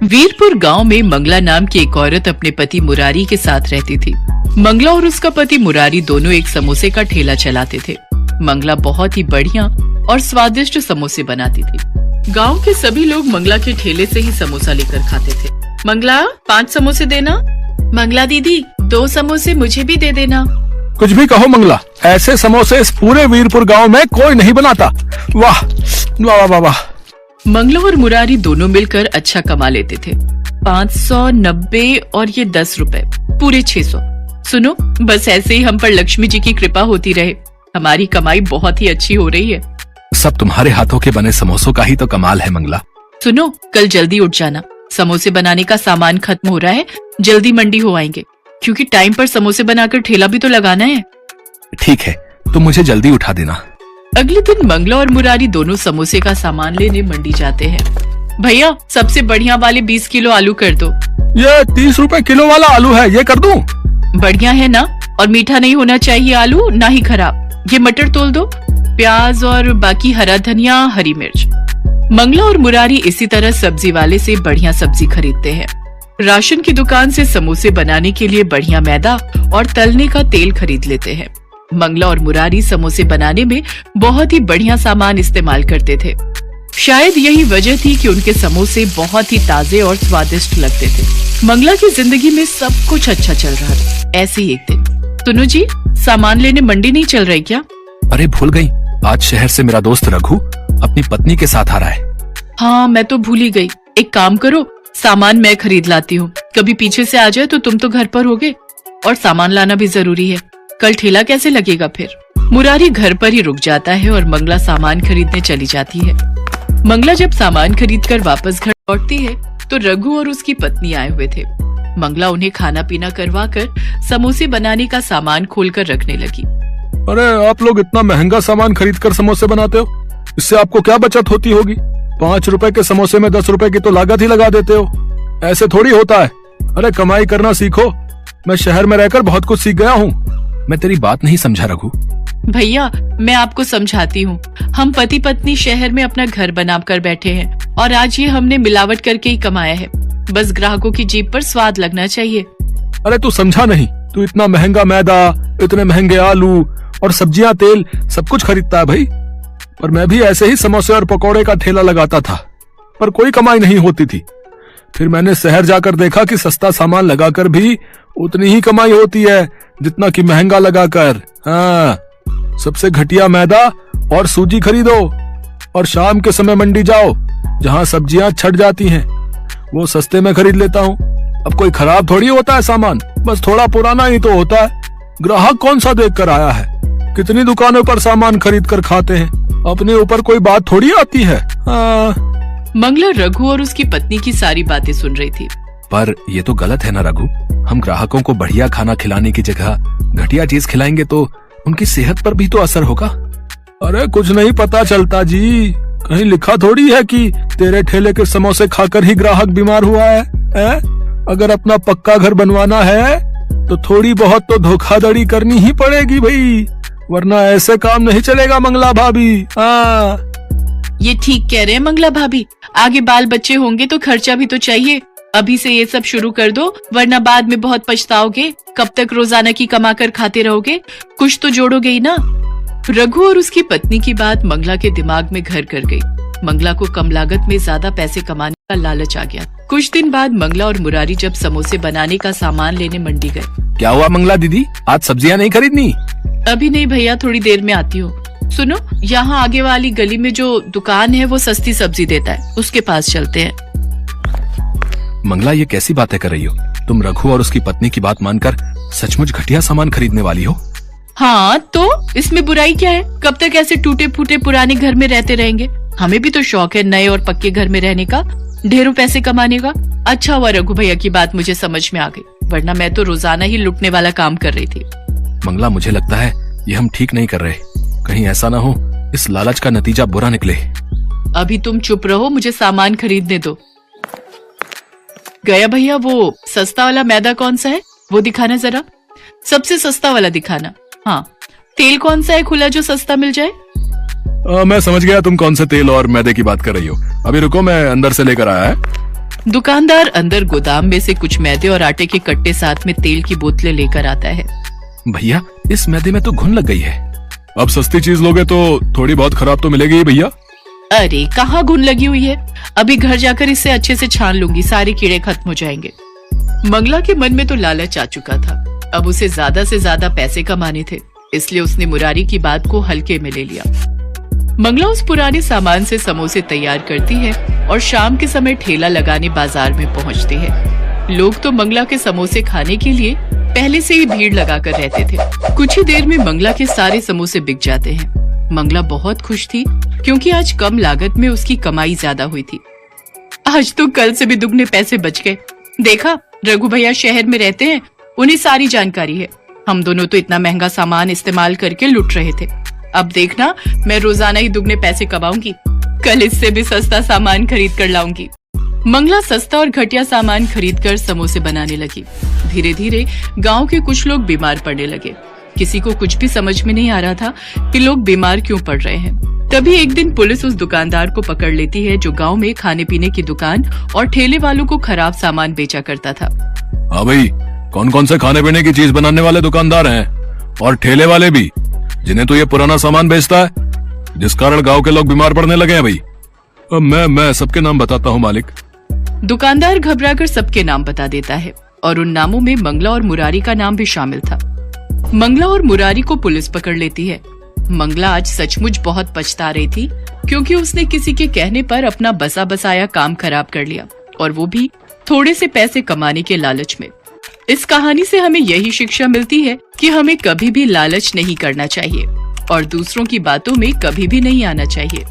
वीरपुर गांव में मंगला नाम की एक औरत अपने पति मुरारी के साथ रहती थी। मंगला और उसका पति मुरारी दोनों एक समोसे का ठेला चलाते थे। मंगला बहुत ही बढ़िया और स्वादिष्ट समोसे बनाती थी। गांव के सभी लोग मंगला के ठेले से ही समोसा लेकर खाते थे। मंगला 5 समोसे देना। मंगला दीदी 2 समोसे मुझे भी दे देना। कुछ भी कहो मंगला, ऐसे समोसे इस पूरे वीरपुर गांव में कोई नहीं बनाता। वाह वाह वाह वाह। मंगला और मुरारी दोनों मिलकर अच्छा कमा लेते थे। 590 और ये 10 रुपए, पूरे 600। सुनो, बस ऐसे ही हम पर लक्ष्मी जी की कृपा होती रहे। हमारी कमाई बहुत ही अच्छी हो रही है। सब तुम्हारे हाथों के बने समोसों का ही तो कमाल है मंगला। सुनो, कल जल्दी उठ जाना। समोसे बनाने का सामान खत्म हो रहा है, जल्दी मंडी हो आएंगे, क्योंकि टाइम पर समोसे बनाकर ठेला भी तो लगाना है। ठीक है, तुम मुझे जल्दी उठा देना। अगले दिन मंगला और मुरारी दोनों समोसे का सामान लेने मंडी जाते हैं। भैया, सबसे बढ़िया वाले 20 किलो आलू कर दो। ये 30 रुपए किलो वाला आलू है, ये कर दूं? बढ़िया है ना, और मीठा नहीं होना चाहिए आलू, ना ही खराब। ये मटर तोल दो, प्याज और बाकी हरा धनिया, हरी मिर्च। मंगला और मुरारी इसी तरह सब्जी वाले से बढ़िया सब्जी खरीदते हैं। राशन की दुकान से समोसे बनाने के लिए बढ़िया मैदा और तलने का तेल खरीद लेते हैं। मंगला और मुरारी समोसे बनाने में बहुत ही बढ़िया सामान इस्तेमाल करते थे। शायद यही वजह थी कि उनके समोसे बहुत ही ताजे और स्वादिष्ट लगते थे। मंगला की जिंदगी में सब कुछ अच्छा चल रहा था। ऐसे ही एक दिन, सुनो जी, सामान लेने मंडी नहीं चल रही क्या? अरे भूल गई, आज शहर से मेरा दोस्त रघु अपनी पत्नी के साथ आ रहा है। हाँ, मैं तो भूल ही गई। एक काम करो, सामान मैं खरीद लाती हूँ। कभी पीछे से आ जाए तो तुम तो घर पर होगे, और सामान लाना भी जरूरी है। कल ठेला कैसे लगेगा फिर? मुरारी घर पर ही रुक जाता है और मंगला सामान खरीदने चली जाती है। मंगला जब सामान खरीद कर वापस घर लौटती है तो रघु और उसकी पत्नी आए हुए थे। मंगला उन्हें खाना पीना करवा कर समोसे बनाने का सामान खोल कर रखने लगी। अरे आप लोग इतना महंगा सामान खरीद कर समोसे बनाते हो, इससे आपको क्या बचत होती होगी? 5 रुपए के समोसे में 10 रुपए की तो लागत ही लगा देते हो। ऐसे थोड़ी होता है। अरे कमाई करना सीखो। मैं शहर में रहकर बहुत कुछ सीख गया हूँ। मैं तेरी बात नहीं समझा रघु। भैया, मैं आपको समझाती हूँ। हम पति पत्नी शहर में अपना घर बना कर बैठे हैं और आज ये हमने मिलावट करके ही कमाया है। बस ग्राहकों की जीभ पर स्वाद लगना चाहिए। अरे तू समझा नहीं, तू इतना महंगा मैदा, इतने महंगे आलू और सब्जियां, तेल सब कुछ खरीदता है भाई। पर मैं भी ऐसे ही समोसे और पकौड़े का ठेला लगाता था, पर कोई कमाई नहीं होती थी। फिर मैंने शहर जाकर देखा कि सस्ता सामान लगाकर भी उतनी ही कमाई होती है जितना कि महंगा लगाकर। हाँ, सबसे घटिया मैदा और सूजी खरीदो और शाम के समय मंडी जाओ जहाँ सब्जियां छट जाती हैं, वो सस्ते में खरीद लेता हूँ। अब कोई खराब थोड़ी होता है सामान, बस थोड़ा पुराना ही तो होता है। ग्राहक कौन सा देख कर आया है? कितनी दुकानों पर सामान खरीद कर खाते हैं, अपने ऊपर कोई बात थोड़ी आती है। मंगला रघु और उसकी पत्नी की सारी बातें सुन रही थी। पर ये तो गलत है ना रघु, हम ग्राहकों को बढ़िया खाना खिलाने की जगह घटिया चीज खिलाएंगे तो उनकी सेहत पर भी तो असर होगा। अरे कुछ नहीं पता चलता जी, कहीं लिखा थोड़ी है कि तेरे ठेले के समोसे खाकर ही ग्राहक बीमार हुआ है? अगर अपना पक्का घर बनवाना है तो थोड़ी बहुत तो धोखाधड़ी करनी ही पड़ेगी भाई, वरना ऐसे काम नहीं चलेगा मंगला भाभी। ये ठीक कह रहे हैं मंगला भाभी, आगे बाल बच्चे होंगे तो खर्चा भी तो चाहिए। अभी से ये सब शुरू कर दो, वरना बाद में बहुत पछताओगे। कब तक रोजाना की कमा कर खाते रहोगे? कुछ तो जोड़ोगे ही ना। रघु और उसकी पत्नी की बात मंगला के दिमाग में घर कर गई। मंगला को कम लागत में ज्यादा पैसे कमाने का लालच आ गया। कुछ दिन बाद मंगला और मुरारी जब समोसे बनाने का सामान लेने मंडी गए। क्या हुआ मंगला दीदी, आज सब्जियां नहीं खरीदनी? अभी नहीं भैया, थोड़ी देर में आती हूँ। सुनो, यहाँ आगे वाली गली में जो दुकान है वो सस्ती सब्जी देता है, उसके पास चलते हैं। मंगला, ये कैसी बातें कर रही हो? तुम रघु और उसकी पत्नी की बात मानकर सचमुच घटिया सामान खरीदने वाली हो? हाँ, तो इसमें बुराई क्या है? कब तक ऐसे टूटे फूटे पुराने घर में रहते रहेंगे? हमें भी तो शौक है नए और पक्के घर में रहने का, ढेरों पैसे कमाने का। अच्छा हुआ रघु भैया की बात मुझे समझ में आ गई, वरना मैं तो रोजाना ही लुटने वाला काम कर रही थी। मंगला, मुझे लगता है ये हम ठीक नहीं कर रहे। कहीं ऐसा ना हो इस लालच का नतीजा बुरा निकले। अभी तुम चुप रहो, मुझे सामान खरीदने दो। गया भैया, वो सस्ता वाला मैदा कौन सा है वो दिखाना जरा। सबसे सस्ता वाला दिखाना। हाँ, तेल कौन सा है खुला जो सस्ता मिल जाए? मैं समझ गया तुम कौन से तेल और मैदे की बात कर रही हो। अभी रुको, मैं अंदर से लेकर आया है। दुकानदार अंदर गोदाम में से कुछ मैदे और आटे के कट्टे साथ में तेल की बोतलें लेकर आता है। भैया, इस मैदे में तो घुन लग गई है। अब सस्ती चीज लोगे तो थोड़ी बहुत खराब तो मिलेगी ही भैया। अरे कहाँ घुन लगी हुई है, अभी घर जाकर इसे अच्छे से छान लूंगी, सारे कीड़े खत्म हो जाएंगे। मंगला के मन में तो लालच आ चुका था। अब उसे ज्यादा से ज्यादा पैसे कमाने थे, इसलिए उसने मुरारी की बात को हल्के में ले लिया। मंगला उस पुराने सामान से समोसे तैयार करती है और शाम के समय ठेला लगाने बाजार में पहुंचती है। लोग तो मंगला के समोसे खाने के लिए पहले से ही भीड़ लगाकर रहते थे। कुछ ही देर में मंगला के सारे समोसे बिक जाते हैं। मंगला बहुत खुश थी क्योंकि आज कम लागत में उसकी कमाई ज्यादा हुई थी। आज तो कल से भी दुगने पैसे बच गए। देखा, रघु भैया शहर में रहते हैं, उन्हें सारी जानकारी है। हम दोनों तो इतना महंगा सामान इस्तेमाल करके लुट रहे थे। अब देखना, मैं रोजाना ही दुगने पैसे कमाऊंगी। कल इससे भी सस्ता सामान खरीद कर लाऊंगी। मंगला सस्ता और घटिया सामान खरीदकर समोसे बनाने लगी। धीरे धीरे गांव के कुछ लोग बीमार पड़ने लगे। किसी को कुछ भी समझ में नहीं आ रहा था कि लोग बीमार क्यों पड़ रहे हैं। तभी एक दिन पुलिस उस दुकानदार को पकड़ लेती है जो गांव में खाने पीने की दुकान और ठेले वालों को खराब सामान बेचा करता था। हाँ भाई, कौन कौन से खाने पीने की चीज बनाने वाले दुकानदार हैं और ठेले वाले भी, जिन्हें तो ये पुराना सामान बेचता है, जिस कारण गांव के लोग बीमार पड़ने लगे हैं भाई। अब मैं सबके नाम बताता हूँ मालिक। दुकानदार घबराकर सबके नाम बता देता है और उन नामों में मंगला और मुरारी का नाम भी शामिल था। मंगला और मुरारी को पुलिस पकड़ लेती है। मंगला आज सचमुच बहुत पछता रही थी क्योंकि उसने किसी के कहने पर अपना बसा बसाया काम खराब कर लिया, और वो भी थोड़े से पैसे कमाने के लालच में। इस कहानी से हमें यही शिक्षा मिलती है कि हमें कभी भी लालच नहीं करना चाहिए और दूसरों की बातों में कभी भी नहीं आना चाहिए।